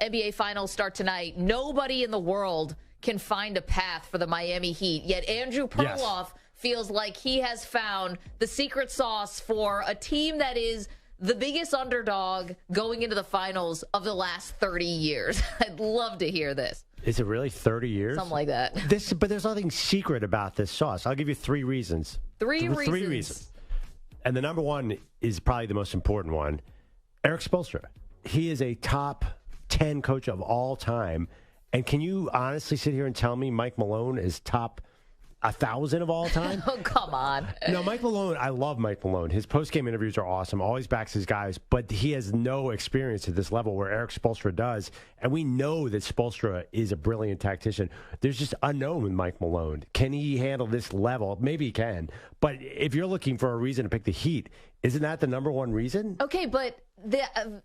NBA Finals start tonight. Nobody in the world can find a path for the Miami Heat, yet Andrew Perloff feels like he has found the secret sauce for a team that is the biggest underdog going into the finals of the last 30 years. I'd love to hear this. Is it really 30 years? Something like that. But there's nothing secret about this sauce. I'll give you three reasons. Three reasons. And the number one is probably the most important one. Eric Spoelstra. He is a top 10 coach of all time. And can you honestly sit here and tell me Mike Malone is top 1,000 of all time? Oh, come on. No, Mike Malone, I love Mike Malone. His post-game interviews are awesome. Always backs his guys. But he has no experience at this level where Eric Spoelstra does. And we know that Spoelstra is a brilliant tactician. There's just unknown with Mike Malone. Can he handle this level? Maybe he can. But if you're looking for a reason to pick the Heat, isn't that the number one reason? Okay, but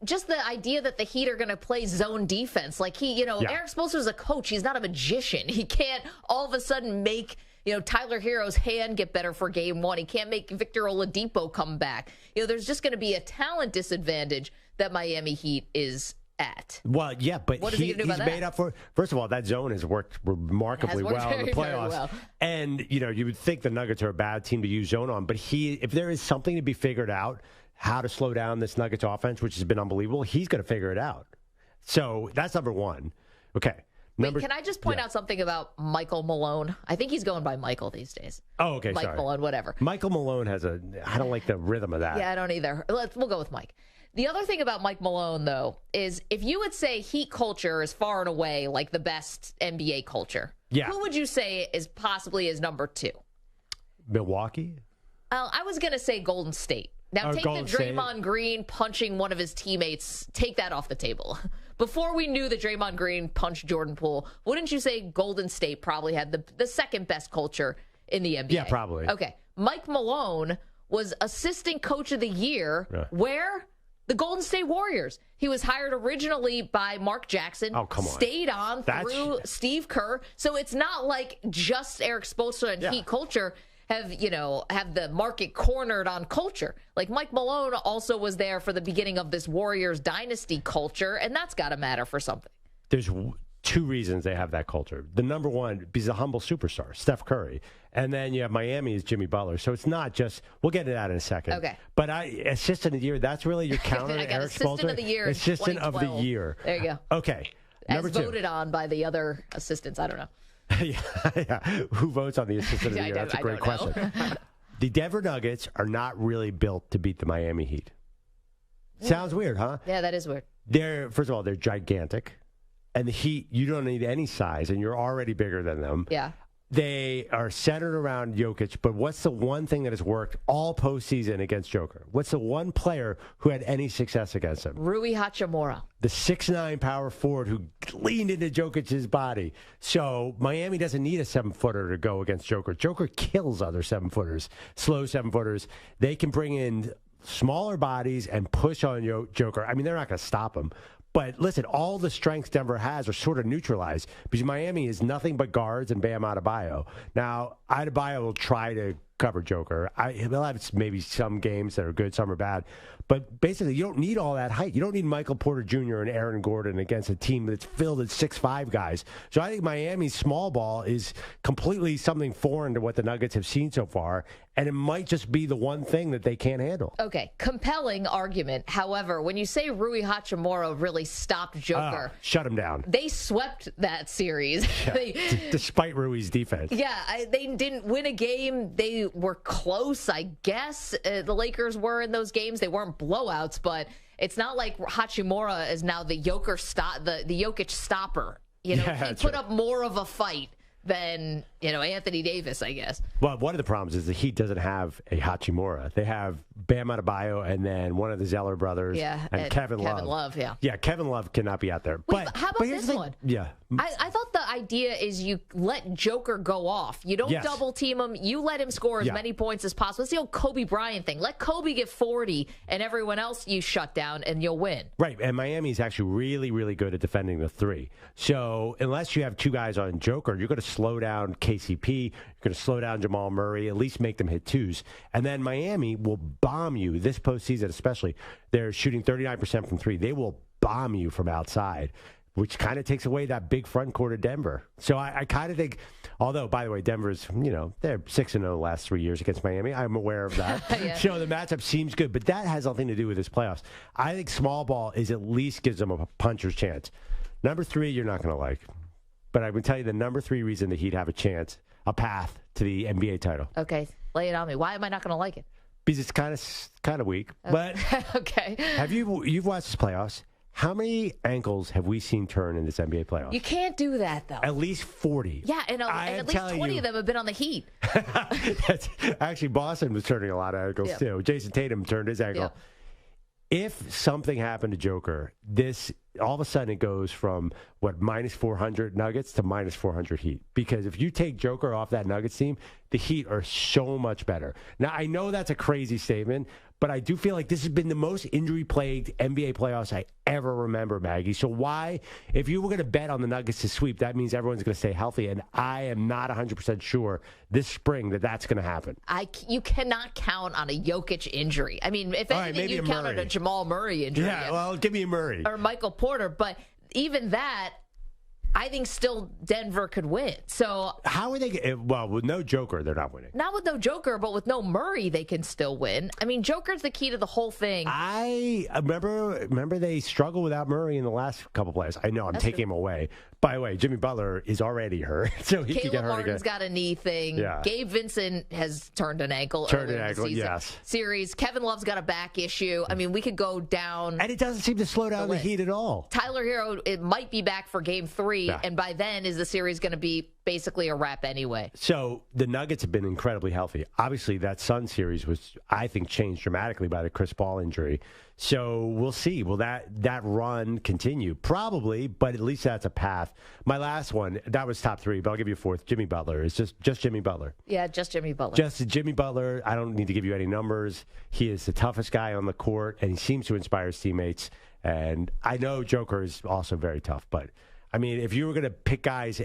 just the idea that the Heat are going to play zone defense. Like Eric Spoelstra is a coach. He's not a magician. He can't all of a sudden make Tyler Hero's hand get better for game one. He can't make Victor Oladipo come back. There's just going to be a talent disadvantage that Miami Heat is at. Well, yeah, but what is he going to do about that? Made up for. First of all, that zone has worked remarkably well in the playoffs. Well. And you would think the Nuggets are a bad team to use zone on, but if there is something to be figured out, how to slow down this Nuggets offense, which has been unbelievable, he's going to figure it out. So that's number one. Okay. Wait, can I just point out something about Michael Malone? I think he's going by Michael these days. Oh, okay, Mike Malone, whatever. Michael Malone I don't like the rhythm of that. Yeah, I don't either. We'll go with Mike. The other thing about Mike Malone, though, is if you would say Heat culture is far and away like the best NBA culture, who would you say is possibly is number two? Milwaukee? I was going to say Golden State. Now, take the Draymond Green punching one of his teammates, take that off the table. Before we knew that Draymond Green punched Jordan Poole, wouldn't you say Golden State probably had the second best culture in the NBA? Yeah, probably. Okay. Mike Malone was assistant coach of the year where? The Golden State Warriors. He was hired originally by Mark Jackson. Oh, come on. Stayed on through Steve Kerr. So it's not like just Eric Spoelstra and Heat culture have the market cornered on culture. Like Mike Malone also was there for the beginning of this Warriors dynasty culture, and that's got to matter for something. There's two reasons they have that culture. The number one, he's a humble superstar, Steph Curry. And then you have Miami is Jimmy Butler. So it's not just, we'll get to that in a second. Okay. But assistant of the year, that's really your counter to Eric Spoelstra. Assistant of the year. Assistant of the year. There you go. Okay. Number two. As voted on by the other assistants. I don't know. yeah. Who votes on the assistant of the year? That's a great question. The Denver Nuggets are not really built to beat the Miami Heat. Sounds weird, huh? Yeah, that is weird. First of all, they're gigantic. And the Heat, you don't need any size, and you're already bigger than them. Yeah. They are centered around Jokic, but what's the one thing that has worked all postseason against Joker? What's the one player who had any success against him? Rui Hachimura. The 6'9" power forward who leaned into Jokic's body. So Miami doesn't need a 7-footer to go against Joker. Joker kills other 7-footers, slow 7-footers. They can bring in smaller bodies and push on Joker. I mean, they're not going to stop him. But listen, all the strengths Denver has are sort of neutralized because Miami is nothing but guards and Bam Adebayo. Now, Adebayo will try to cover Joker. He'll have maybe some games that are good, some are bad. But basically, you don't need all that height. You don't need Michael Porter Jr. and Aaron Gordon against a team that's filled with 6'5" guys. So I think Miami's small ball is completely something foreign to what the Nuggets have seen so far, and it might just be the one thing that they can't handle. Okay, compelling argument. However, when you say Rui Hachimura really stopped Joker, shut him down. They swept that series. Yeah, despite Rui's defense. Yeah, they didn't win a game. They were close, I guess. The Lakers were in those games. They weren't blowouts, but it's not like Hachimura is now the Jokic stopper. He put up more of a fight than Anthony Davis, I guess. Well, one of the problems is the Heat doesn't have a Hachimura. They have Bam Adebayo and then one of the Zeller brothers and Kevin Love. Kevin Love, yeah. Yeah, Kevin Love cannot be out there. But how about this one? Yeah. I thought the idea is you let Joker go off. You don't double team him. You let him score as many points as possible. It's the old Kobe Bryant thing. Let Kobe get 40 and everyone else you shut down and you'll win. Right, and Miami's actually really, really good at defending the three. So unless you have two guys on Joker, you're going to slow down KCP. You're going to slow down Jamal Murray, at least make them hit twos. And then Miami will bomb you this postseason especially. They're shooting 39% from three. They will bomb you from outside. which kind of takes away that big front court of Denver. So I kind of think, although, by the way, Denver's, they're 6-0 last 3 years against Miami. I'm aware of that. Yeah. So the matchup seems good, but that has nothing to do with this playoffs. I think small ball is at least gives them a puncher's chance. Number 3, you're not going to like. But I would tell you the number 3 reason the Heat have a chance, a path to the NBA title. Okay, lay it on me. Why am I not going to like it? Because it's kind of weak. But okay. You've watched this playoffs. How many ankles have we seen turn in this NBA playoffs? You can't do that, though. At least 40. Yeah, and at least 20 of them have been on the Heat. Actually, Boston was turning a lot of ankles, too. Jason Tatum turned his ankle. If something happened to Joker, all of a sudden it goes from, minus 400 Nuggets to minus 400 Heat. Because if you take Joker off that Nuggets team, the Heat are so much better. Now, I know that's a crazy statement, but I do feel like this has been the most injury-plagued NBA playoffs I ever remember, Maggie. So why, if you were going to bet on the Nuggets to sweep, that means everyone's going to stay healthy, and I am not 100% sure this spring that's going to happen. You cannot count on a Jokic injury. I mean, if anything, you count on a Jamal Murray injury. Yeah, well, give me a Murray. Or Michael Porter, but even that, I think still Denver could win. So how are they? Well, with no Joker, they're not winning. Not with no Joker, but with no Murray, they can still win. I mean, Joker's the key to the whole thing. I remember they struggled without Murray in the last couple plays. I know I'm taking him away. By the way, Jimmy Butler is already hurt, so he can get hurt Martin's again. got a knee thing. Yeah. Gabe Vincent has turned an ankle. Yes. Series. Kevin Love's got a back issue. I mean, we could go down. And it doesn't seem to slow down the Heat at all. Tyler Hero, it might be back for Game 3, and by then is the series going to be basically a wrap anyway. So the Nuggets have been incredibly healthy. Obviously, that Sun series was, I think, changed dramatically by the Chris Paul injury. So we'll see. Will that run continue? Probably, but at least that's a path. My last one, that was top 3, but I'll give you a fourth. Jimmy Butler. It's just Jimmy Butler. Yeah, just Jimmy Butler. Just Jimmy Butler. I don't need to give you any numbers. He is the toughest guy on the court, and he seems to inspire his teammates. And I know Joker is also very tough, but, I mean, if you were going to pick guys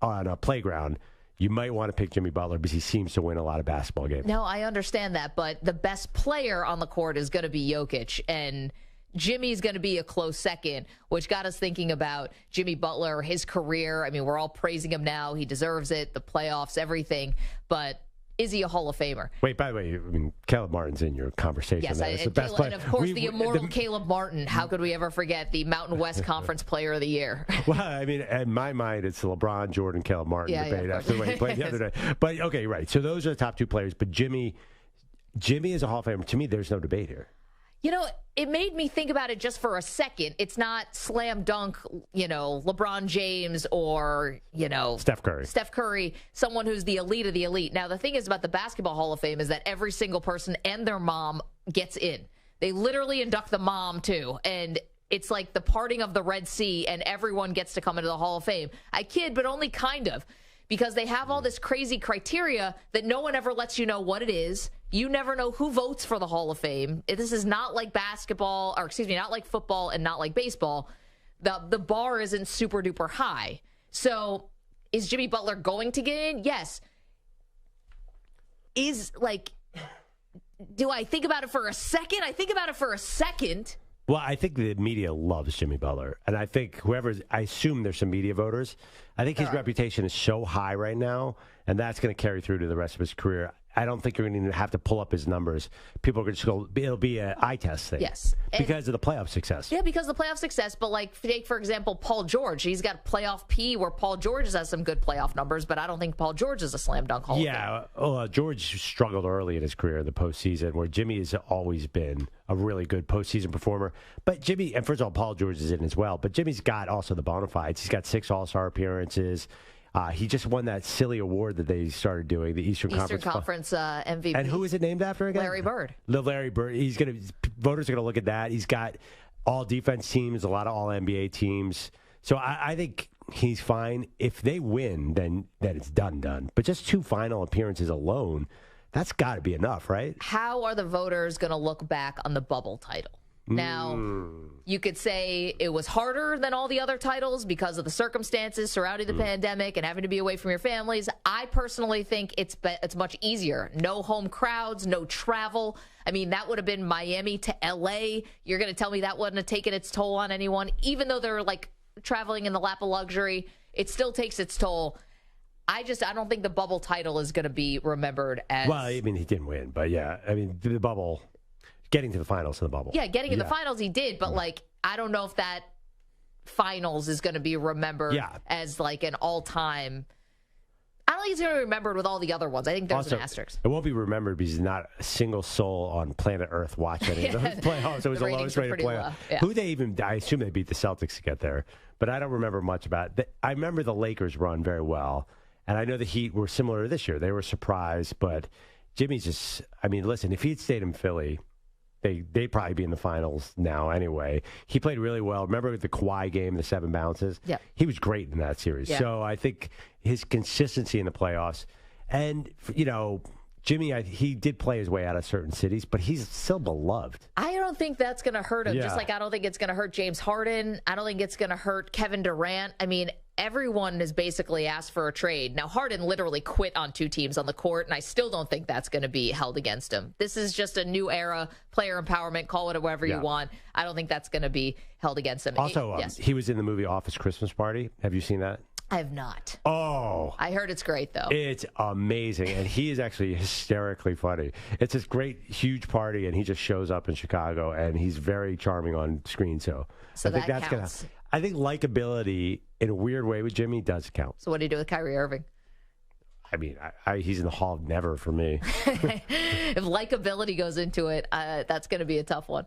on a playground, you might want to pick Jimmy Butler because he seems to win a lot of basketball games. No, I understand that, but the best player on the court is going to be Jokic, and Jimmy's going to be a close second, which got us thinking about Jimmy Butler, his career. I mean, we're all praising him now. He deserves it, the playoffs, everything, but is he a Hall of Famer? Wait, by the way, I mean, Caleb Martin's in your conversation. Yes, the best player. And of course, the immortal Caleb Martin. How could we ever forget the Mountain West Conference Player of the Year? Well, I mean, in my mind, it's the LeBron, Jordan, Caleb Martin debate after the way he played the other day. But, okay, right. So those are the top 2 players. But Jimmy is a Hall of Famer. To me, there's no debate here. You know, it made me think about it just for a second. It's not slam dunk, LeBron James or, Steph Curry, someone who's the elite of the elite. Now, the thing is about the Basketball Hall of Fame is that every single person and their mom gets in. They literally induct the mom, too. And it's like the parting of the Red Sea, and everyone gets to come into the Hall of Fame. I kid, but only kind of. Because they have all this crazy criteria that no one ever lets you know what it is. You never know who votes for the Hall of Fame. This is not like not like football and not like baseball. The bar isn't super duper high. So is Jimmy Butler going to get in? Yes. Do I think about it for a second? I think about it for a second. Well, I think the media loves Jimmy Butler. And I think I assume there's some media voters. I think his reputation is so high right now, and that's going to carry through to the rest of his career. I don't think you're going to have to pull up his numbers. People are going to just go, it'll be an eye test thing. Yes. Because of the playoff success. Yeah, because of the playoff success. But take, for example, Paul George. He's got playoff P where Paul George has some good playoff numbers, but I don't think Paul George is a slam dunk Hall of Fame. George struggled early in his career in the postseason, where Jimmy has always been a really good postseason performer. But Jimmy, and first of all, Paul George is in as well, but Jimmy's got also the bona fides. He's got 6 All-Star appearances. He just won that silly award that they started doing, the Eastern Conference MVP. And who is it named after again? Larry Bird. The Larry Bird. Voters are going to look at that. He's got all defense teams, a lot of all NBA teams. So I think he's fine. If they win, then it's done. But just 2 final appearances alone, that's got to be enough, right? How are the voters going to look back on the bubble title? Now, you could say it was harder than all the other titles because of the circumstances surrounding the pandemic and having to be away from your families. I personally think it's much easier. No home crowds, no travel. I mean, that would have been Miami to L.A. You're going to tell me that wouldn't have taken its toll on anyone, even though they're like traveling in the lap of luxury, it still takes its toll. I don't think the bubble title is going to be remembered as... Well, I mean, he didn't win, but yeah, I mean, the bubble, getting to the finals in the bubble. Yeah, getting in the finals he did, but like, I don't know if that finals is going to be remembered as like an all-time... I don't think it's going to be remembered with all the other ones. I think there's also, an asterisk. It won't be remembered because not a single soul on planet Earth watched any of those playoffs. It was the lowest rated playoff. Yeah. Who they even, I assume they beat the Celtics to get there, but I don't remember much about it. I remember the Lakers run very well, and I know the Heat were similar to this year. They were surprised, but Jimmy's just, I mean, listen, if he'd stayed in Philly, they'd probably be in the finals now anyway. He played really well. Remember the Kawhi game, the 7 bounces? Yeah. He was great in that series. Yeah. So I think his consistency in the playoffs, and, you know, Jimmy, he did play his way out of certain cities, but he's still beloved. I don't think that's going to hurt him, just like I don't think it's going to hurt James Harden. I don't think it's going to hurt Kevin Durant. I mean, everyone has basically asked for a trade. Now, Harden literally quit on 2 teams on the court, and I still don't think that's going to be held against him. This is just a new era, player empowerment, call it whatever you want. I don't think that's going to be held against him. Also, he was in the movie Office Christmas Party. Have you seen that? I have not. Oh. I heard it's great, though. It's amazing, and he is actually hysterically funny. It's this great, huge party, and he just shows up in Chicago, and he's very charming on screen, so I think that's counts. I think likability, in a weird way with Jimmy, does count. So what do you do with Kyrie Irving? I mean, he's in the Hall of Never for me. If likability goes into it, that's going to be a tough one.